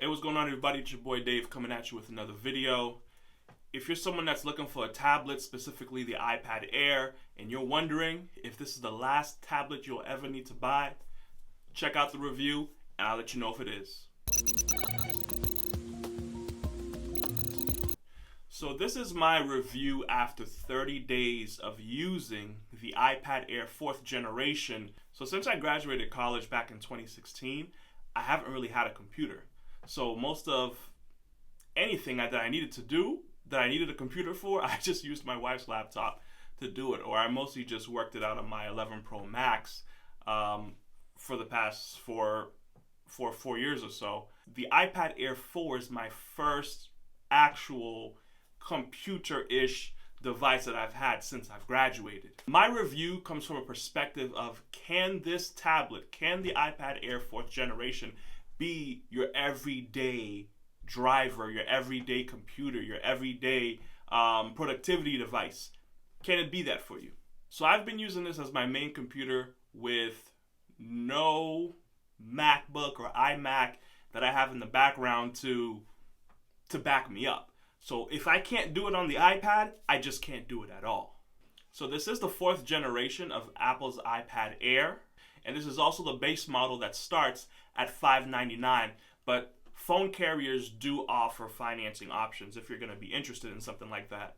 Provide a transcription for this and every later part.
Hey, what's going on, everybody? It's your boy Dave coming at you with another video. If you're someone that's looking for a tablet, specifically the iPad Air, and you're wondering if this is the last tablet you'll ever need to buy, check out the review and I'll let you know if it is. So this is my review after 30 days of using the iPad Air 4th generation. So since I graduated college back in 2016, I haven't really had a computer. So most of anything that I needed to do, that I needed a computer for, I just used my wife's laptop to do it. Or I mostly just worked it out on my 11 Pro Max for the past four years or so. The iPad Air 4 is my first actual computer-ish device that I've had since I've graduated. My review comes from a perspective of, can this tablet, can the iPad Air 4th generation be your everyday driver, your everyday computer, your everyday productivity device? Can it be that for you? So I've been using this as my main computer with no MacBook or iMac that I have in the background to back me up. So if I can't do it on the iPad, I just can't do it at all. So this is the 4th generation of Apple's iPad Air, and this is also the base model that starts at $599, but phone carriers do offer financing options if you're going to be interested in something like that.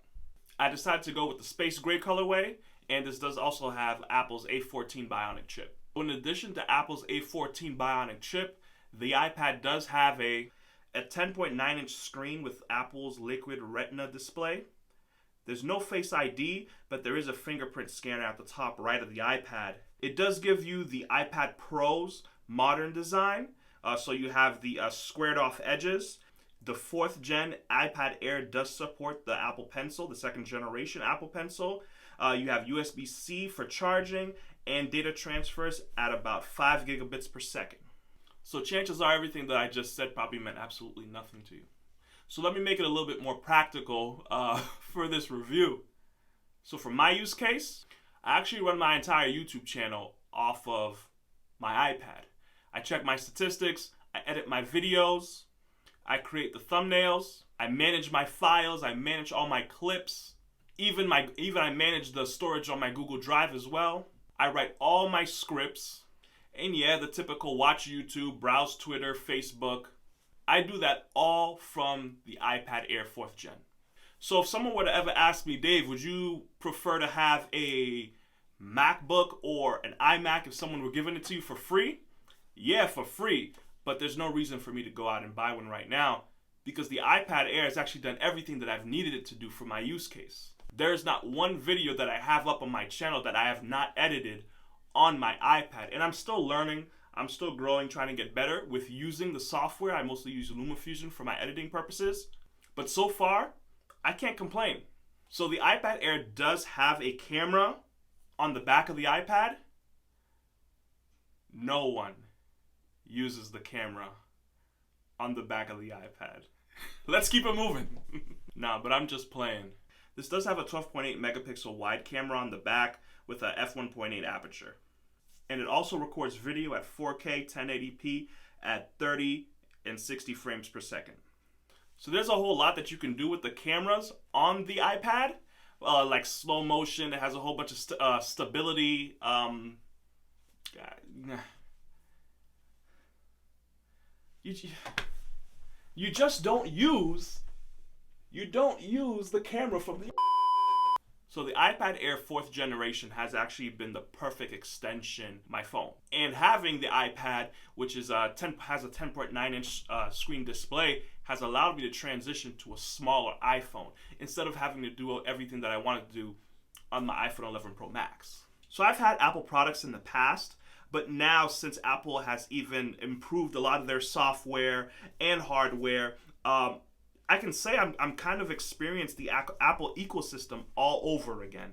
I decided to go with the space gray colorway, and this does also have Apple's A14 Bionic chip. In addition to Apple's A14 Bionic chip, the iPad does have a 10.9-inch screen with Apple's Liquid Retina display. There's no Face ID, but there is a fingerprint scanner at the top right of the iPad. It does give you the iPad Pro's modern design, so you have the squared off edges. The 4th gen iPad Air does support the Apple Pencil, the 2nd generation Apple Pencil. You have USB-C for charging and data transfers at about 5 gigabits per second. So chances are everything that I just said probably meant absolutely nothing to you. So let me make it a little bit more practical for this review. So for my use case, I actually run my entire YouTube channel off of my iPad. I check my statistics, I edit my videos, I create the thumbnails, I manage my files, I manage all my clips, even I manage the storage on my Google Drive as well. I write all my scripts. And yeah, the typical watch YouTube, browse Twitter, Facebook. I do that all from the iPad Air 4th gen. So if someone were to ever ask me, Dave, would you prefer to have a MacBook or an iMac if someone were giving it to you for free? Yeah, for free. But there's no reason for me to go out and buy one right now because the iPad Air has actually done everything that I've needed it to do for my use case. There's not one video that I have up on my channel that I have not edited on my iPad, and I'm still learning, I'm still growing, trying to get better with using the software. I mostly use LumaFusion for my editing purposes, but so far, I can't complain. So the iPad Air does have a camera on the back of the iPad. No one uses the camera on the back of the iPad. Let's keep it moving. Nah, but I'm just playing. This does have a 12.8 megapixel wide camera on the back with a f1.8 aperture. And it also records video at 4K 1080p at 30 and 60 frames per second. So there's a whole lot that you can do with the cameras on the iPad, like slow motion. It has a whole bunch of stability. You just don't use the camera from the. So the iPad Air 4th generation has actually been the perfect extension of my phone. And having the iPad, which is has a 10.9-inch screen display, has allowed me to transition to a smaller iPhone instead of having to do everything that I wanted to do on my iPhone 11 Pro Max. So I've had Apple products in the past, but now since Apple has even improved a lot of their software and hardware, I can say I'm kind of experienced the Apple ecosystem all over again.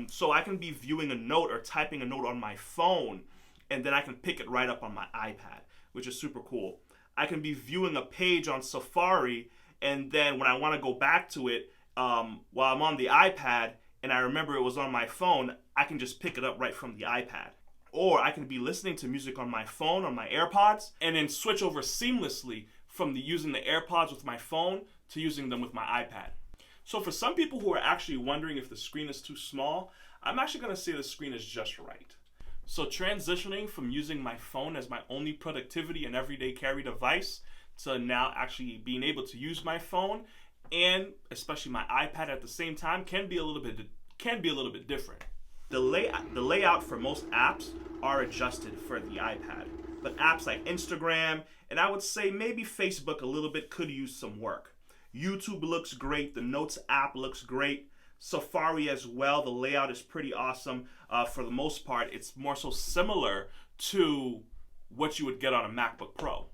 So I can be viewing a note or typing a note on my phone, and then I can pick it right up on my iPad, which is super cool. I can be viewing a page on Safari, and then when I want to go back to it while I'm on the iPad, and I remember it was on my phone, I can just pick it up right from the iPad. Or I can be listening to music on my phone, on my AirPods, and then switch over seamlessly from using the AirPods with my phone to using them with my iPad. So for some people who are actually wondering if the screen is too small, I'm actually going to say the screen is just right. So transitioning from using my phone as my only productivity and everyday carry device to now actually being able to use my phone and especially my iPad at the same time can be a little bit different. The layout for most apps are adjusted for the iPad, but apps like Instagram and I would say maybe Facebook a little bit could use some work. YouTube looks great. The Notes app looks great. Safari as well. The layout is pretty awesome. For the most part, it's more so similar to what you would get on a MacBook Pro.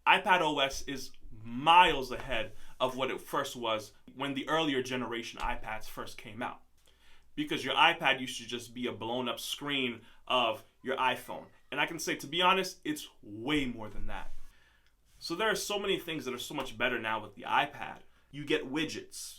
iPad OS is miles ahead of what it first was when the earlier generation iPads first came out. Because your iPad used to just be a blown up screen of your iPhone. And I can say, to be honest, it's way more than that. So there are so many things that are so much better now with the iPad. You get widgets.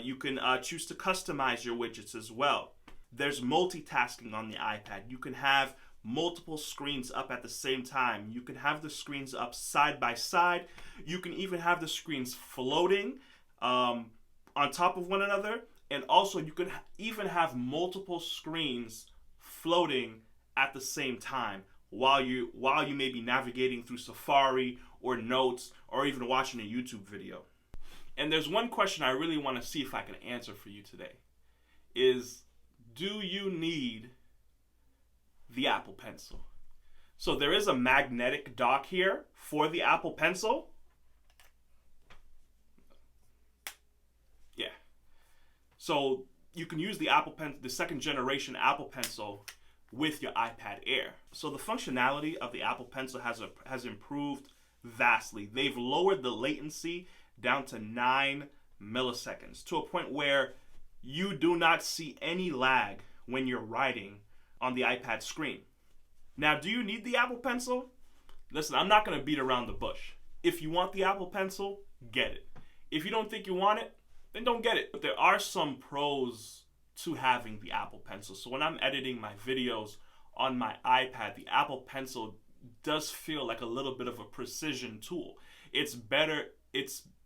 You can choose to customize your widgets as well. There's multitasking on the iPad. You can have multiple screens up at the same time. You can have the screens up side by side. You can even have the screens floating on top of one another. And also you can even have multiple screens floating at the same time while you may be navigating through Safari or Notes or even watching a YouTube video. And there's one question I really want to see if I can answer for you today is, do you need the Apple Pencil? So there is a magnetic dock here for the Apple Pencil. Yeah. So you can use the the second generation Apple Pencil with your iPad Air. So the functionality of the Apple Pencil has improved vastly. They've lowered the latency down to 9 milliseconds to a point where you do not see any lag when you're writing on the iPad screen. Now, do you need the Apple Pencil? Listen, I'm not going to beat around the bush. If you want the Apple Pencil, get it. If you don't think you want it, then don't get it. But there are some pros to having the Apple Pencil. So when I'm editing my videos on my iPad, the Apple Pencil does feel like a little bit of a precision tool. It's better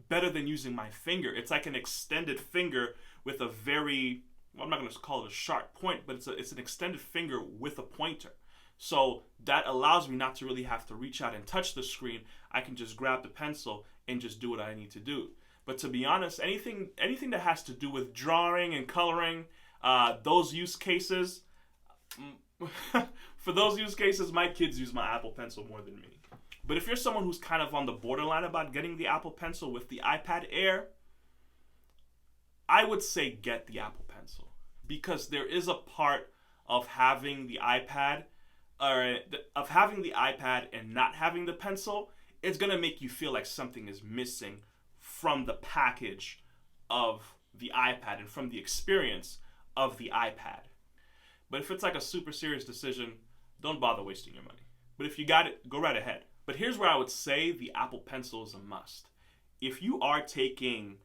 than using my finger. It's like an extended finger with a very, well, I'm not going to call it a sharp point, but it's an extended finger with a pointer. So that allows me not to really have to reach out and touch the screen. I can just grab the pencil and just do what I need to do. But to be honest, anything that has to do with drawing and coloring, those use cases, for those use cases, my kids use my Apple Pencil more than me. But if you're someone who's kind of on the borderline about getting the Apple Pencil with the iPad Air, I would say get the Apple Pencil. Because there is a part of having the iPad, and not having the pencil, it's going to make you feel like something is missing from the package of the iPad and from the experience of the iPad. But if it's like a super serious decision, don't bother wasting your money. But if you got it, go right ahead. But here's where I would say the Apple Pencil is a must. If you are taking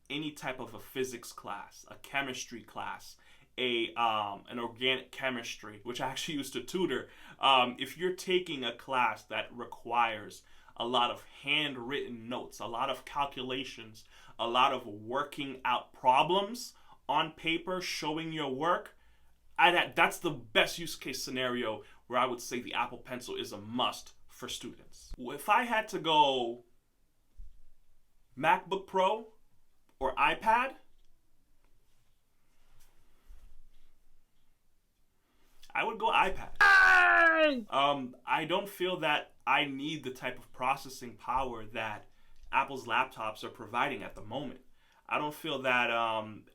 any type of a physics class, a chemistry class, an organic chemistry, which I actually used to tutor, if you're taking a class that requires a lot of handwritten notes, a lot of calculations, a lot of working out problems on paper, showing your work, that's the best use case scenario where I would say the Apple Pencil is a must for students. If I had to go MacBook Pro or iPad, I would go iPad. I don't feel that I need the type of processing power that Apple's laptops are providing at the moment. I don't feel that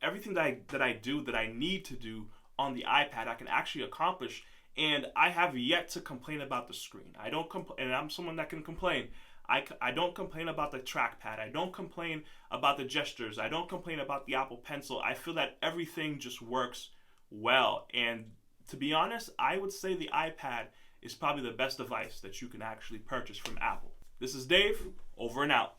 everything that I do that I need to do on the iPad I can actually accomplish, and I have yet to complain about the screen. I don't complain, and I'm someone that can complain. I don't complain about the trackpad. I don't complain about the gestures. I don't complain about the Apple Pencil. I feel that everything just works well, and to be honest, I would say the iPad is probably the best device that you can actually purchase from Apple. This is Dave, over and out.